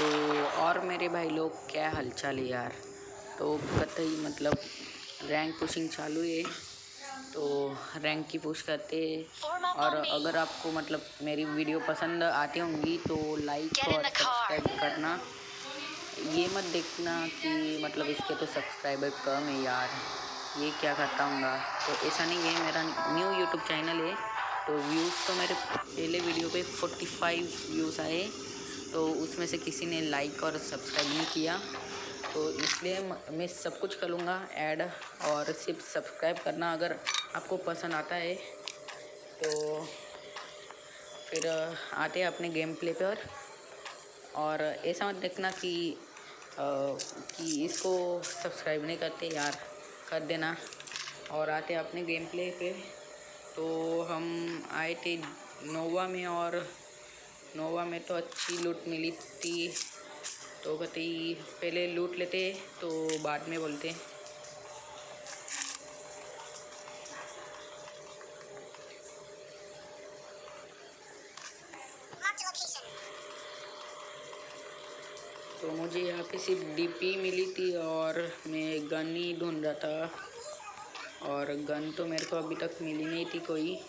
तो और मेरे भाई लोग क्या हालचाल है यार। तो कतई मतलब रैंक पुशिंग चालू है, तो रैंक की पुश करते। और अगर आपको मतलब मेरी वीडियो पसंद आती होंगी तो लाइक और सब्सक्राइब करना। ये मत देखना कि मतलब इसके तो सब्सक्राइबर कम है यार, ये क्या करता हूँगा। तो ऐसा नहीं है, मेरा न्यू यूट्यूब चैनल है। तो व्यूज़ तो मेरे पहले वीडियो पे 45 व्यूज़ आए, तो उसमें से किसी ने लाइक और सब्सक्राइब नहीं किया। तो इसलिए मैं सब कुछ करूँगा ऐड, और सिर्फ सब्सक्राइब करना अगर आपको पसंद आता है। तो फिर आते हैं अपने गेम प्ले पर। और ऐसा मत देखना कि इसको सब्सक्राइब नहीं करते यार, कर देना। और आते अपने गेम प्ले पे। तो हम आए थे नोवा में, और नोवा में तो अच्छी लूट मिली थी। तो कहते पहले लूट लेते तो बाद में बोलते। तो मुझे यहाँ पे सिर्फ डीपी मिली थी और मैं गन ही ढूंढ रहा था, और गन तो मेरे को अभी तक मिली नहीं थी कोई।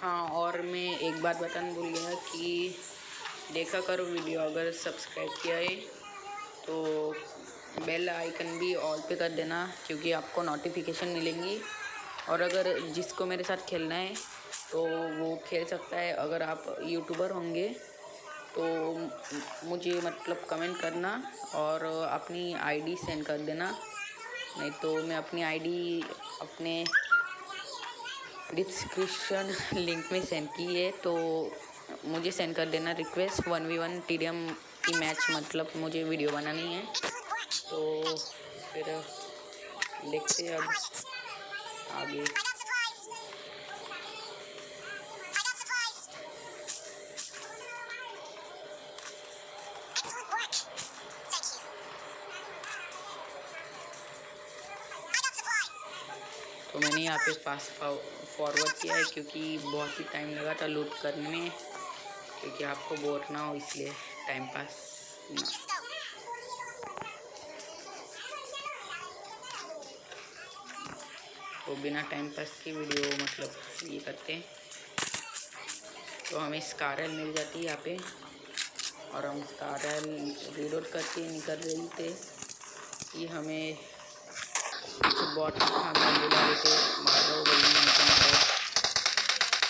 हाँ, और मैं एक बात बताना भूल गया कि देखा करो वीडियो, अगर सब्सक्राइब किया है तो बेल आइकन भी ऑल पे कर देना, क्योंकि आपको नोटिफिकेशन मिलेंगी। और अगर जिसको मेरे साथ खेलना है तो वो खेल सकता है। अगर आप यूट्यूबर होंगे तो मुझे मतलब कमेंट करना और अपनी आईडी सेंड कर देना, नहीं तो मैं अपनी आईडी अपने डिस्क्रिप्शन लिंक में सेंड की है। तो मुझे सेंड कर देना रिक्वेस्ट 1v1 टीडीएम की मैच, मतलब मुझे वीडियो बनानी है। तो फिर देखते हैं अब आगे। तो मैंने यहाँ पे फास्ट फॉरवर्ड किया है, क्योंकि बहुत ही टाइम लगा था लूट करने में, क्योंकि आपको बोर ना हो इसलिए, टाइम पास ना। तो बिना टाइम पास की वीडियो मतलब ये करते हैं। तो हमें स्कारल मिल जाती है यहाँ पे, और हम स्कारल रीलोड करके निकल रहे थे कि हमें पीछे बॉट हमें बुला रहे थे, मार रहा हो भाई, हमको मारो।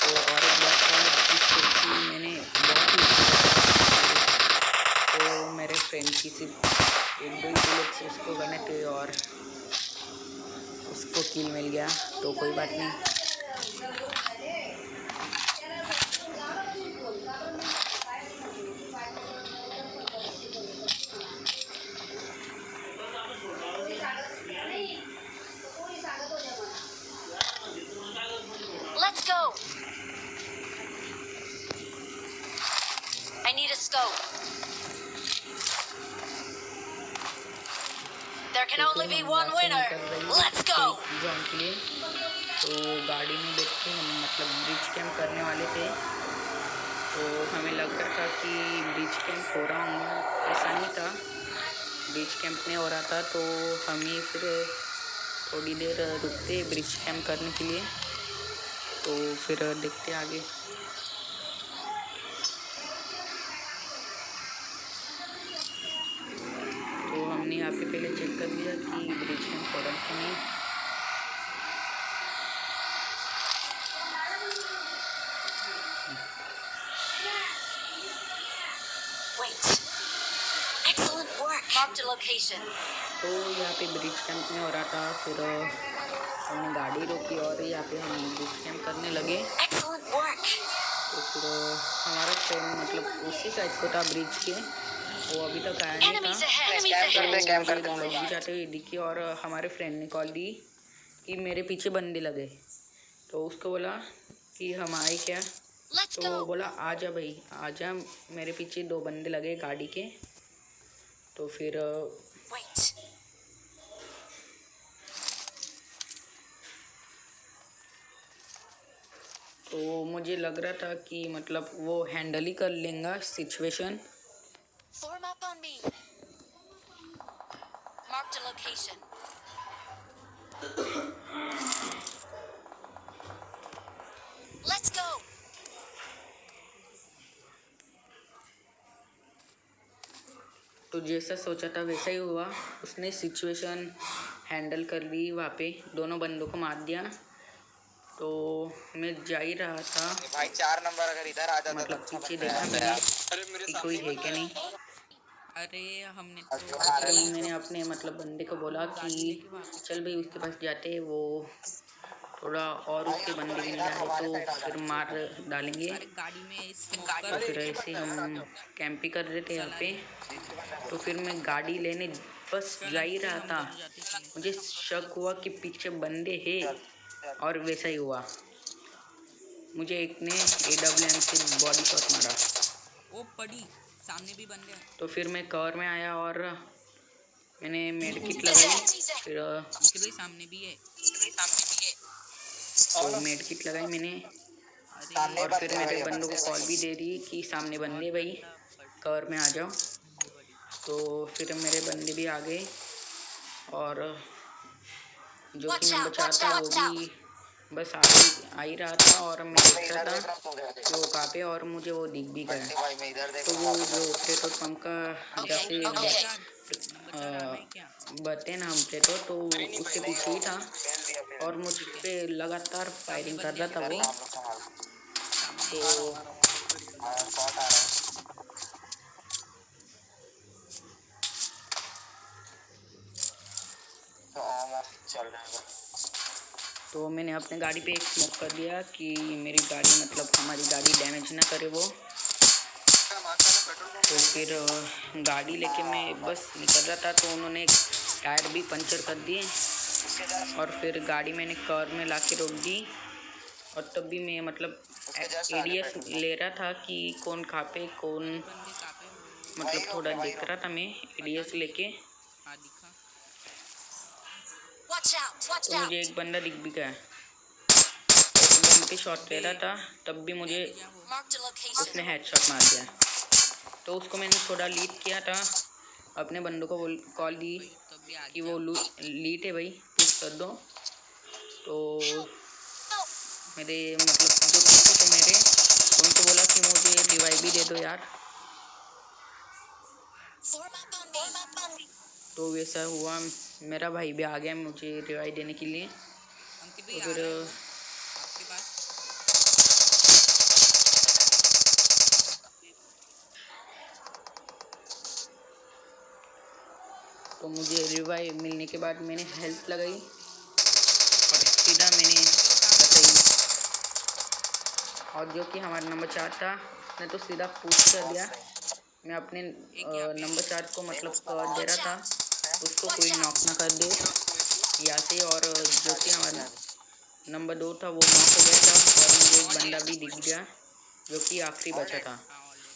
तो और एक बात था जिसको कि मैंने बहुत ही, तो मेरे फ्रेंड की सिर्फ एक दो ही बुलेट से उसको करने थे और उसको किल मिल गया। तो कोई बात नहीं। Let's go. I need a scope. There can only be one winner. Let's go. John के लिए तो गाड़ी में बैठ के हम मतलब ब्रिज कैंप करने वाले थे। तो हमें लग रहा था कि ब्रिज कैंप हो रहा होगा, ऐसा नहीं था, ब्रिज कैंप नहीं हो रहा था। तो हमें फिर थोड़ी देर रुकते ब्रिज कैंप करने के लिए। तो फिर देखते आगे। तो हमने यहाँ पे पहले चेक कर लिया कि ब्रिज कैंप हो रहा है कि नहीं। Wait. Excellent work. Marked a location. तो यहाँ पे ब्रिज कैंप में हो रहा था, फिर हमने गाड़ी रोकी और यहाँ पे हम ब्रिज कैंप करने लगे। Excellent work. तो फिर हमारा फ्रेंड मतलब उसी साइड को था ब्रिज के, वो अभी तक आया नहीं था। तो लग जाते हुए दिखी, और हमारे फ्रेंड ने कॉल दी कि मेरे पीछे बंदे लगे। तो उसको बोला कि हम आए क्या, Let's तो go. बोला आजा भाई आजा, मेरे पीछे दो बंदे लगे गाड़ी के। तो फिर Wait. तो मुझे लग रहा था कि मतलब वो हैंडल ही कर लेंगे situation. Form up on me. Marked a location. Let's go. तो जैसा सोचा था वैसा ही हुआ, उसने सिचुएशन हैंडल कर ली, वहाँ पे दोनों बंदों को मार दिया। तो मैं जा ही रहा था भाई 4 नंबर अगर इधर आ जाता मतलब तो अच्छा पीछे बनता देखा यार। मैंने कि कोई है क्या नहीं। अरे हमने तो जो आ रहे फिर मैंने अपने मतलब बंदे को बोला कि चल भाई उसके पास जाते, वो थोड़ा और उसके बंदे भी नहीं आए तो फिर मार डालेंगे। गाड़ी में तो फिर ऐसे हम कैंप ही कर रहे थे यहाँ पे। तो फिर मैं गाड़ी लेने बस जा ही रहा था, मुझे शक हुआ कि पीछे बंदे हैं और वैसा ही हुआ। मुझे एक ने AWM से बॉडी शॉट मारा। ओ पड़ी सामने भी बंदे हैं। तो फिर मैं कवर में आया और मैंने मेड किट लगाई। फिर निखिल भाई सामने भी है। तो मेड किट लगाई मैंने अरे और फिर मेरे बंदों को कॉल भी दे दी कि सामने बंदे भाई कवर में आ जाओ। तो फिर मेरे बंदे भी आ गए और जो कि नंबर 4 था वो भी बस आ ही रहा था और मैं देख रहा था कि वो कहाँ पे, और मुझे वो दिख भी गया। भाई मैं इधर देख तो रहा वो हूं। जो पेट्रोल पंप का जैसे बटन हम प्लेटो तो उसके पीछे ही था और मुझ पे लगातार फायरिंग कर रहा था वो। तो शॉट आ रहा है तो चल रहा है। तो मैंने अपने गाड़ी पे एक स्मोक कर दिया कि मेरी गाड़ी मतलब हमारी गाड़ी डैमेज ना करे वो। तो फिर गाड़ी लेके मैं बस निकल रहा था तो उन्होंने टायर भी पंचर कर दिए और फिर गाड़ी मैंने कवर में ला के रोक दी। और तब भी मैं मतलब ADS ले रहा था कि कौन कहाँ पे कौन, मतलब थोड़ा देख रहा था मैं ADS लेके। हाँ दिखा। Watch out. Watch तो मुझे out. एक बंदा दिख भी गया, एक बम पे शॉट ले रहा था, तब भी मुझे Marked a location. उसने हेडशॉट मार दिया। तो उसको मैंने थोड़ा लीड किया था, अपने बंदों को कॉल दी तब भी आ कि वो लीड है भाई पुश कर दो। तो मेरे मतलब जो पीछे थे मेरे उनको बोला कि मुझे रिवाइव भी दे दो यार। Form up on me. Form up on me. तो वैसा हुआ, मेरा भाई भी आ गया मुझे रिवाइव देने के लिए। अंकित भाई तो आ फिर रहा है वो आपके पास। तो मुझे रिवाइव मिलने के बाद मैंने हेल्थ लगाई और सीधा मैंने बताई, और जो कि हमारा नंबर 4 था उसने तो सीधा पुश कर दिया। मैं अपने नंबर 4 को मतलब कवर दे रहा था, उसको कोई नॉक ना कर दे यहाँ से। और जो कि हमारा नंबर 2 था वो नॉक हो गया था और मुझे एक बंदा भी दिख गया जो कि आखिरी बचा था,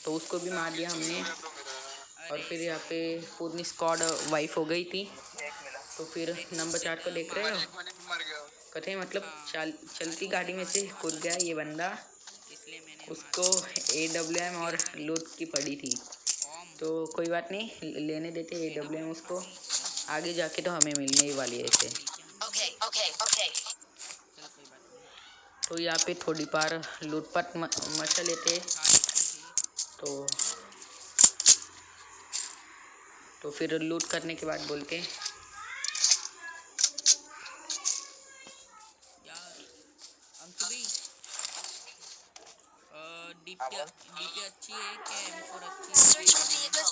तो उसको भी मार दिया हमने। और फिर यहाँ पे पूरी स्क्वाड वाइफ हो गई थी। तो फिर नंबर 4 को देख रहे हो, कहते मतलब चलती गाड़ी में से कूद गया ये बंदा, इसलिए मैंने उसको AWM और लूट की पड़ी थी। तो कोई बात नहीं, लेने देते AWM उसको, आगे जाके तो हमें मिलने ही वाली है ऐसे। Okay. Okay. Okay. चल कोई बात नहीं। तो यहाँ पे थोड़ी बार लूटपाट मचा लेते। तो फिर लूट करने के बाद बोलते यार अंकित भाई डीपी अच्छी है क्या M4 अच्छी है? Search for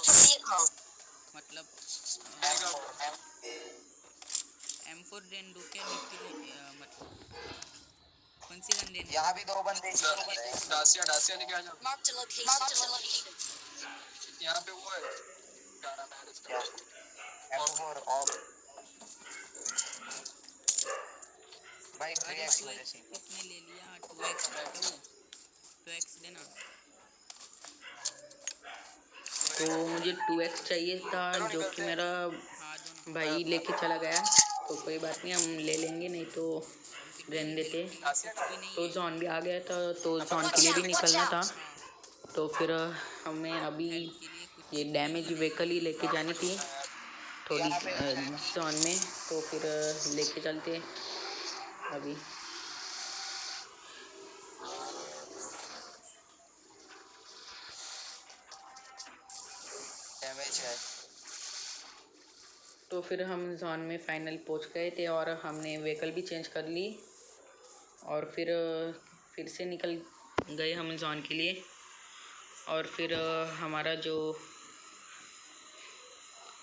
vehicles. मतलब M4 देन दो क्या डीपी मतलब कौन सी गन देने? यहाँ भी 2 बंदे डासिया लेके आ जाओ। Marked a location. Marked a location. यहाँ पे वो है क्या नाम है इसका? M4 और भाई 3x मुझे चाहिए। किसने ले लिया 2x वो 2x देना। तो मुझे 2x चाहिए था, जो कि मेरा हाँ दो ना। भाई लेके चला गया। तो कोई बात नहीं, हम ले लेंगे, नहीं तो रहने देते। दासिया कुछ भी नहीं तो है। जॉन भी आ गया था, तो जॉन के लिए भी निकलना था। हाँ तो फिर हमें अभी हेल्प के लिए कुछ ये भी डैमेज नहीं है। व्हीकल ही लेके जानी थी थोड़ी यहाँ पे जॉन में। तो फिर लेके चलते अभी। डैमेज है। तो फिर हम जॉन में फाइनल पहुंच गए थे और हमने व्हीकल भी चेंज कर ली और फिर से निकल गए हम जॉन के लिए। और फिर हमारा जो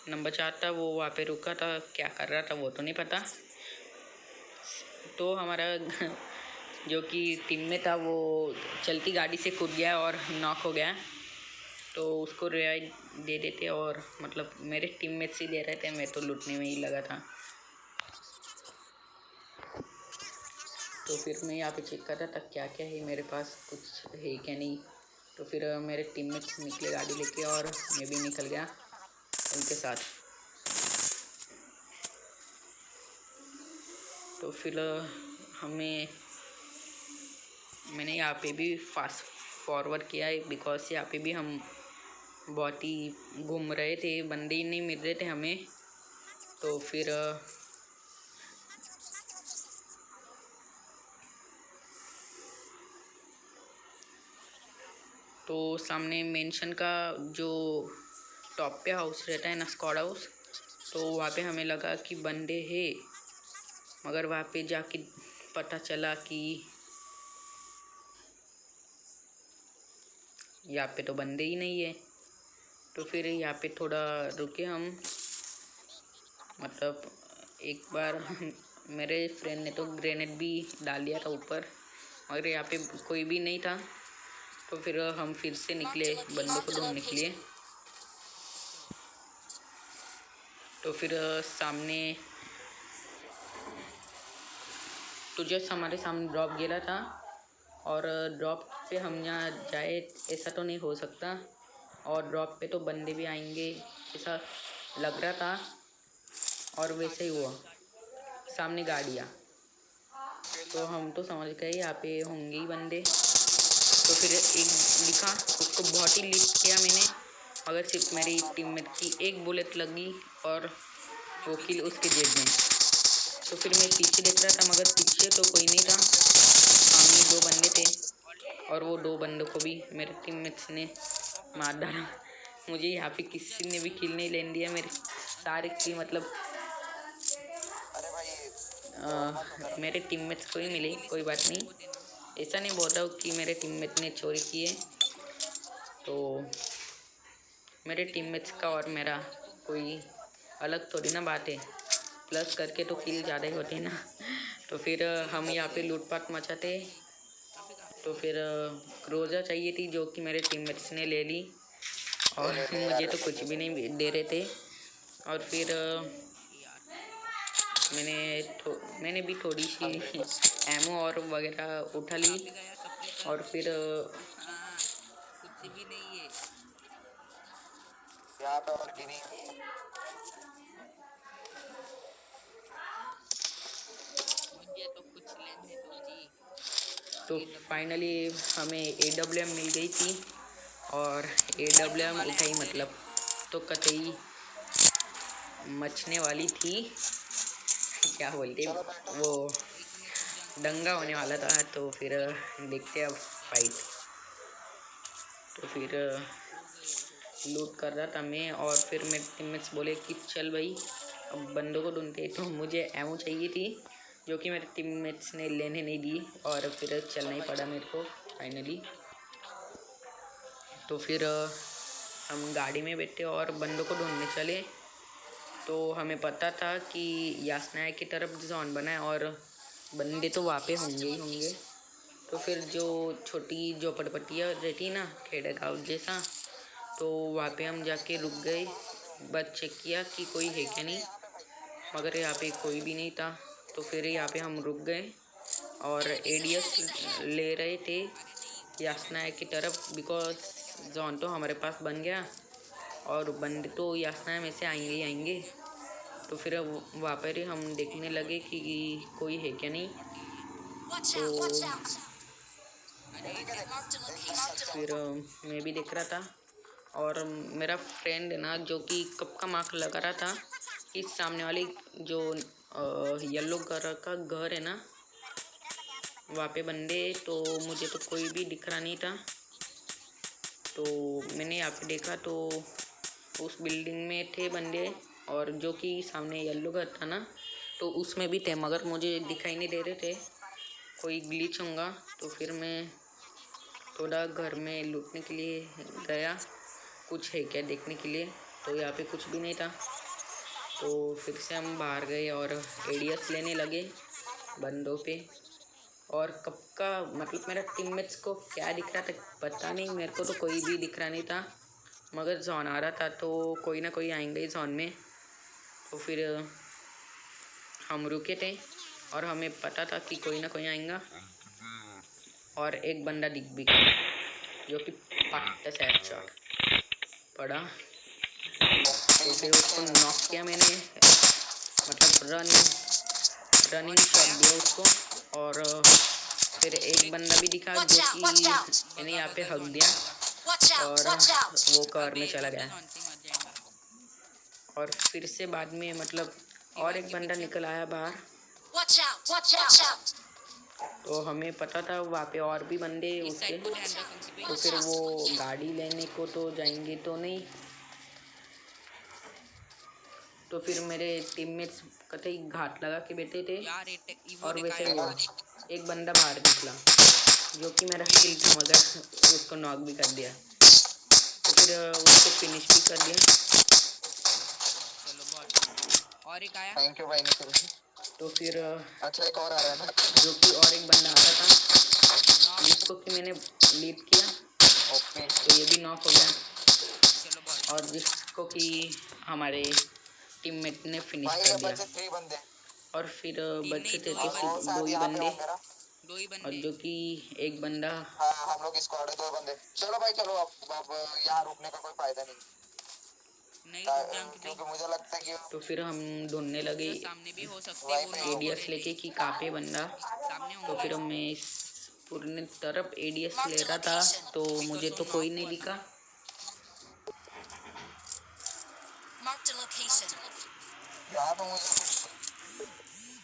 नंबर 4 था वो वहाँ पे रुका था, क्या कर रहा था वो तो नहीं पता। तो हमारा जो कि टीम में था वो चलती गाड़ी से कूद गया और नॉक हो गया। तो उसको रिवाइव दे देते, और मतलब मेरे टीममेट से दे रहे थे, मैं तो लूटने में ही लगा था। तो फिर मैं यहाँ पे चेक कर रहा था क्या क्या है मेरे पास, कुछ है क्या नहीं। तो फिर मेरे टीममेट्स निकले गाड़ी लेके और मैं भी निकल गया उनके साथ। तो फिर मैंने यहाँ पे भी फास्ट फॉरवर्ड किया है, बिकॉज यहाँ पे भी हम बहुत ही घूम रहे थे, बंदे ही नहीं मिल रहे थे हमें। तो फिर तो सामने मेंशन का जो टॉप पे हाउस रहता है ना, स्क्वाड हाउस, तो वहाँ पे हमें लगा कि बंदे हैं, मगर वहाँ पे जाके पता चला कि यहाँ पे तो बंदे ही नहीं है। तो फिर यहाँ पे थोड़ा रुके हम, मतलब एक बार मेरे फ्रेंड ने तो ग्रेनेड भी डाल दिया था ऊपर, मगर यहाँ पे कोई भी नहीं था। तो फिर हम फिर से निकले बंदों को ढूंढने के लिए। तो फिर सामने तो जस्ट हमारे सामने ड्रॉप गिरा था, और ड्रॉप पे हम यहाँ जाए ऐसा तो नहीं हो सकता, और ड्रॉप पे तो बंदे भी आएंगे ऐसा लग रहा था, और वैसे ही हुआ। सामने गाड़ियाँ, तो हम तो समझ गए यहाँ पे होंगे ही बंदे। तो फिर एक दिखा, उसको बहुत ही लिफ्ट किया मैंने, मगर सिर्फ मेरी टीममेट की एक बुलेट लगी और वो किल उसके जेब में। तो फिर मैं पीछे देख रहा था, मगर पीछे तो कोई नहीं था, सामने 2 बंदे थे, और वो 2 बंदों को भी मेरे टीममेट्स ने मार डाला। मुझे यहाँ पे किसी ने भी किल नहीं लेने दिया, मेरे सारे किल मतलब अरे भाई मेरे टीममेट्स को ही मिले। कोई बात नहीं, ऐसा नहीं बोल रहा हूँ कि मेरे टीममेट ने चोरी की है। तो मेरे टीममेट्स का और मेरा कोई अलग थोड़ी ना बात है, प्लस करके तो किल ज़्यादा ही होते हैं ना। तो फिर हम यहाँ पे लूटपाट मचाते। तो फिर क्रोजा चाहिए थी, जो कि मेरे टीममेट्स ने ले ली, और मुझे तो कुछ भी नहीं दे रहे थे। और फिर मैंने भी थोड़ी सी एमो और वगैरह उठा ली, गया सप्रेसर। और फिर हाँ कुछ भी नहीं है। यहाँ पे और गिरी। मुझे तो कुछ लेने दो जी। तो फाइनली हमें AWM मिल गई थी, और AWM उठाई मतलब तो कतई मचने वाली थी, क्या बोलते वो, दंगा होने वाला था। तो फिर देखते अब फाइट। तो फिर लूट कर रहा था मैं, और फिर मेरे टीममेट्स बोले कि चल भाई अब बंदों को ढूंढते। तो मुझे एमो चाहिए थी, जो कि मेरे टीममेट्स ने लेने नहीं दी, और फिर चलना ही पड़ा मेरे को फाइनली। तो फिर हम गाड़ी में बैठे और बंदों को ढूंढने चले। तो हमें पता था कि यासनाया की तरफ जोन बना है, और बंदे तो वहाँ पे होंगे ही होंगे। तो फिर जो छोटी झोपड़पट्टियाँ रहती ना, खेड़ा गाँव जैसा, तो वहाँ पे हम जाके रुक गए, बस चेक किया कि कोई है क्या नहीं, मगर यहाँ पे कोई भी नहीं था। तो फिर यहाँ पे हम रुक गए और ADS ले रहे थे, यासना की तरफ, बिकॉज जॉन तो हमारे पास बन गया और बंदे तो यासना में से आएंगे ही आएंगे। तो फिर वहाँ पर ही हम देखने लगे कि कोई है क्या नहीं। Watch तो out! Watch out! फिर मैं भी देख रहा था और मेरा फ्रेंड है ना, जो कि कब का मार्क लगा रहा था कि सामने वाली जो येलो कलर का घर है ना, वहाँ पे बंदे। तो मुझे तो कोई भी दिख रहा नहीं था। तो मैंने यहाँ पे देखा तो उस बिल्डिंग में थे बंदे, और जो कि सामने येलो घर था ना, तो उसमें भी थे, मगर मुझे दिखाई नहीं दे रहे थे। कोई ग्लिच होगा। तो फिर मैं थोड़ा घर में लूटने के लिए गया, कुछ है क्या देखने के लिए। तो यहाँ पे कुछ भी नहीं था। तो फिर से हम बाहर गए और एडीएस लेने लगे बंदों पे। और कब का मतलब मेरा टीममेट्स को क्या दिख रहा था पता नहीं, मेरे को तो कोई भी दिख रहा नहीं था। मगर जॉन आ रहा था तो कोई ना कोई आएंगे जॉन में। तो फिर हम रुके थे और हमें पता था कि कोई ना कोई आएगा। और एक बंदा दिख भी गया जो कि पट्टे से हेडशॉट पड़ा। तो फिर उसको नॉक किया मैंने, मतलब रनिंग शॉट दिया उसको। और फिर एक बंदा भी दिखा जो कि मैंने यहाँ पे हक दिया Watch out! और Watch out! वो कार में चला तो गया। जॉन से मर जाएगा। और फिर से बाद में मतलब और एक बंदा निकल आया बाहर। Watch out! Watch out! तो हमें पता था वहाँ पे और भी बंदे इस उसके। साइड को ध्यान रख पंक्ति भाई। तो फिर वो गाड़ी लेने को तो जाएंगे तो नहीं। तो फिर मेरे टीममेट्स कतई घाट लगा के बैठे थे। यार इवो और वैसे दिखाया वो एक बंदा बाहर निकला जो कि मेरा किल था, मगर उसको नॉक भी कर दिया। तो फिर उसको फिनिश भी कर दिया। चलो बहुत। और एक आया। थैंक यू भाई निखिल। तो फिर अच्छा एक और आ रहा है ना। जो कि और एक बंदा आ रहा था जिसको कि मैंने लीड किया, ओके तो ये भी नॉक हो गया। चलो बहुत। और जिसको कि हमारे टीममेट ने फिनिश भाई कर ये दिया। बचे 3 बंदे। और फिर तीन बचे नहीं, थे दो तो ही सिर्फ और दो ही यहाँ पे बंदे। होंगे ना। दो ही और बंदे। जो कि एक बंदा हाँ हम लोग स्क्वाड है 2 बंदे। चलो भाई चलो अब यहाँ रुकने का कोई फायदा नहीं। नहीं रुक जा अंकित क्योंकि भाई। मुझे लगता है कि तो फिर हम ढूंढने लगे जो सामने भी हो सकते हैं वो नॉक हो एडीएस रहे लेके थे। कि कहाँ पे बंदा। सामने तो फिर होंगे। मैं इस पूरी तरफ एडीएस ले रहा था तो मुझे तो कोई नहीं दिखा। Marked a location. यहाँ तो मुझे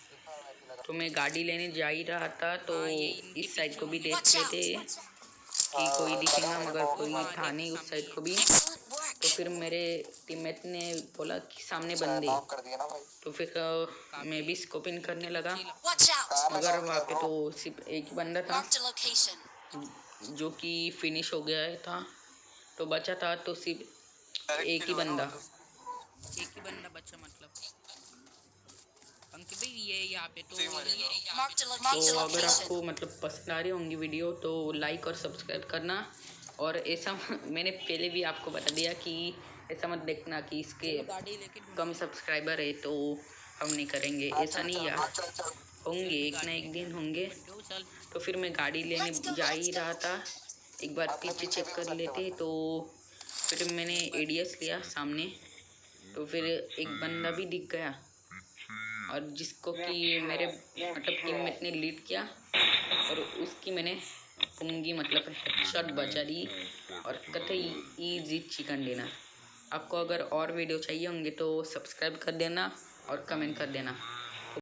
दिखा रहा है कि लगा। तो मैं गाड़ी लेने जा ही रहा था तो हाँ, ये इनके इस साइड को भी पीछे देख लेते कि कोई दिखेगा, मगर कोई हाँ, था देख नहीं उस सामने साइड ही। को भी। Excellent work. तो फिर मेरे टीममेट ने बोला कि सामने अच्छा बंदे। नॉक कर दिया ना भाई। तो फिर मैं भी स्कोप इन करने लगा, Watch out! कहाँ पे मगर नॉक वहाँ किया पे ब्रो? तो सिर्फ एक ही बंदा था Marked a location. जो कि फिनिश हो गया था। तो बचा था तो सिर्फ एक ही बंदा। एक ही बंदा बचा मतलब। अंकित भाई ये यहाँ पे तो Marked a तो अगर location. आपको मतलब पसंद आ रही होंगी वीडियो तो लाइक और सब्सक्राइब करना। और ऐसा मैंने पहले भी आपको बता दिया कि ऐसा मत देखना कि इसके गाड़ी लेके कम सब्सक्राइबर है तो हम नहीं करेंगे, ऐसा नहीं यार, चल होंगे एक ना एक दिन होंगे। चल। तो फिर मैं गाड़ी लेने जा ही रहा था, एक बार पीछे चेक कर लेते। तो फिर मैंने एडीएस लिया सामने। तो फिर एक बंदा भी दिख गया और जिसको कि मेरे मतलब टीममेट ने लीड किया और उसकी मैंने पुंगी मतलब हेडशॉट बचा दी और कतई ईजी चिकन डिनर। आपको अगर और वीडियो चाहिए होंगे तो सब्सक्राइब कर देना और कमेंट कर देना।